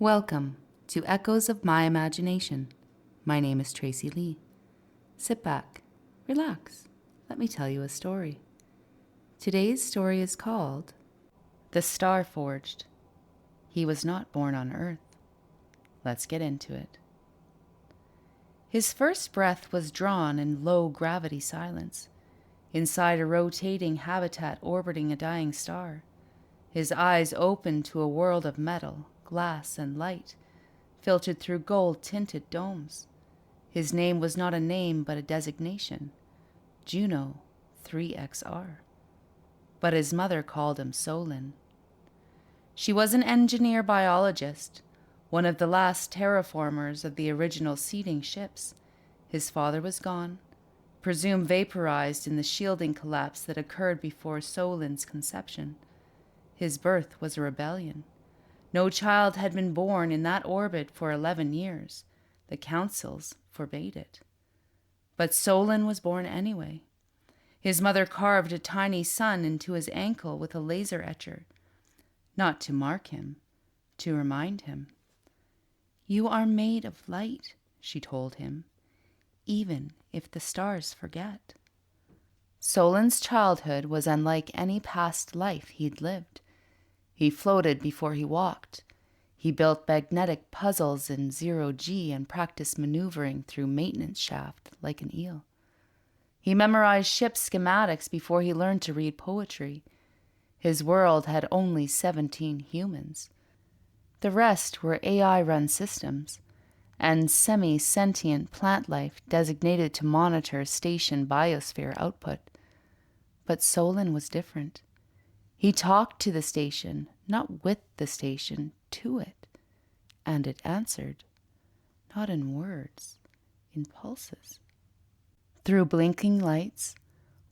Welcome to Echoes of My Imagination. My name is Tracy Lee. Sit back, relax, let me tell you a story. Today's story is called The Star Forged. He was not born on Earth. Let's get into it. His first breath was drawn in low gravity silence, inside a rotating habitat orbiting a dying star. His eyes opened to a world of metal, glass, and light, filtered through gold-tinted domes. His name was not a name but a designation, Juno 3XR. But his mother called him Solon. She was an engineer biologist, one of the last terraformers of the original seeding ships. His father was gone, presumed vaporized in the shielding collapse that occurred before Solon's conception. His birth was a rebellion. No child had been born in that orbit for 11 years. The councils forbade it. But Solon was born anyway. His mother carved a tiny sun into his ankle with a laser etcher, not to mark him, to remind him. "You are made of light," she told him, "even if the stars forget." Solon's childhood was unlike any past life he'd lived. He floated before he walked. He built magnetic puzzles in zero-G and practiced maneuvering through maintenance shaft like an eel. He memorized ship schematics before he learned to read poetry. His world had only 17 humans. The rest were AI-run systems and semi-sentient plant life designated to monitor station biosphere output. But Solon was different. He talked to the station, not with the station, to it. And it answered, not in words, in pulses. Through blinking lights,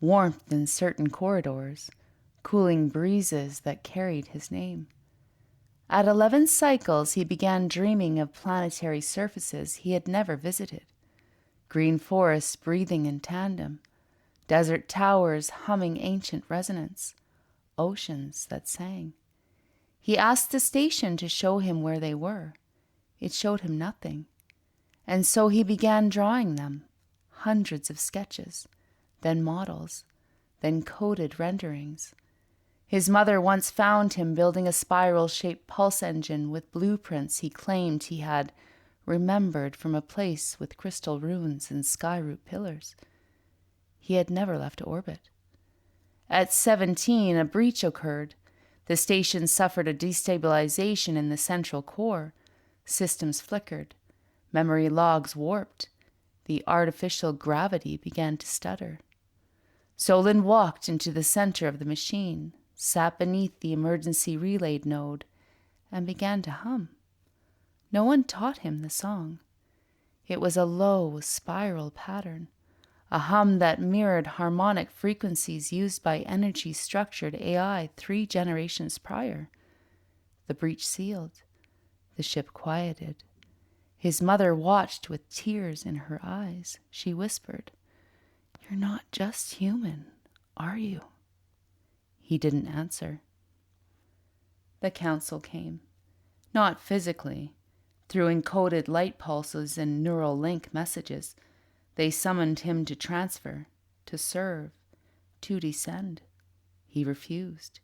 warmth in certain corridors, cooling breezes that carried his name. At 11 cycles, he began dreaming of planetary surfaces he had never visited. Green forests breathing in tandem, desert towers humming ancient resonance, oceans that sang. He asked the station to show him where they were. It showed him nothing. And so he began drawing them, hundreds of sketches, then models, then coded renderings. His mother once found him building a spiral-shaped pulse engine with blueprints he claimed he had remembered from a place with crystal runes and skyroot pillars. He had never left orbit. At 17, a breach occurred. The station suffered a destabilization in the central core. Systems flickered. Memory logs warped. The artificial gravity began to stutter. Solon walked into the center of the machine, sat beneath the emergency relay node, and began to hum. No one taught him the song. It was a low spiral pattern, a hum that mirrored harmonic frequencies used by energy-structured AI 3 generations prior. The breach sealed. The ship quieted. His mother watched with tears in her eyes. She whispered, "You're not just human, are you?" He didn't answer. The council came. Not physically. Through encoded light pulses and neural link messages, they summoned him to transfer, to serve, to descend. He refused.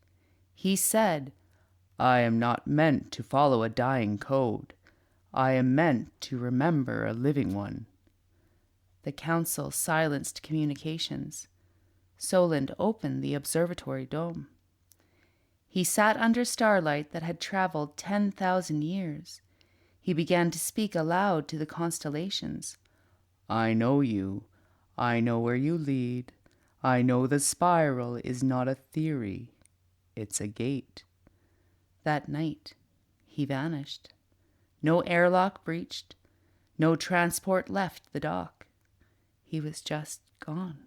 He said, "I am not meant to follow a dying code. I am meant to remember a living one." The council silenced communications. Solon opened the observatory dome. He sat under starlight that had traveled 10,000 years. He began to speak aloud to the constellations. "I know you. I know where you lead. I know the spiral is not a theory. It's a gate." That night, he vanished. No airlock breached. No transport left the dock. He was just gone.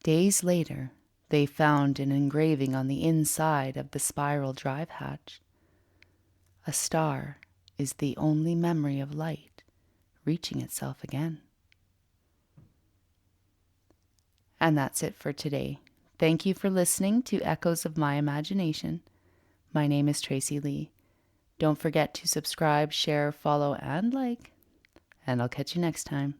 Days later, they found an engraving on the inside of the spiral drive hatch. A star is the only memory of light reaching itself again. And that's it for today. Thank you for listening to Echoes of My Imagination. My name is Tracy Lee. Don't forget to subscribe, share, follow, and like. And I'll catch you next time.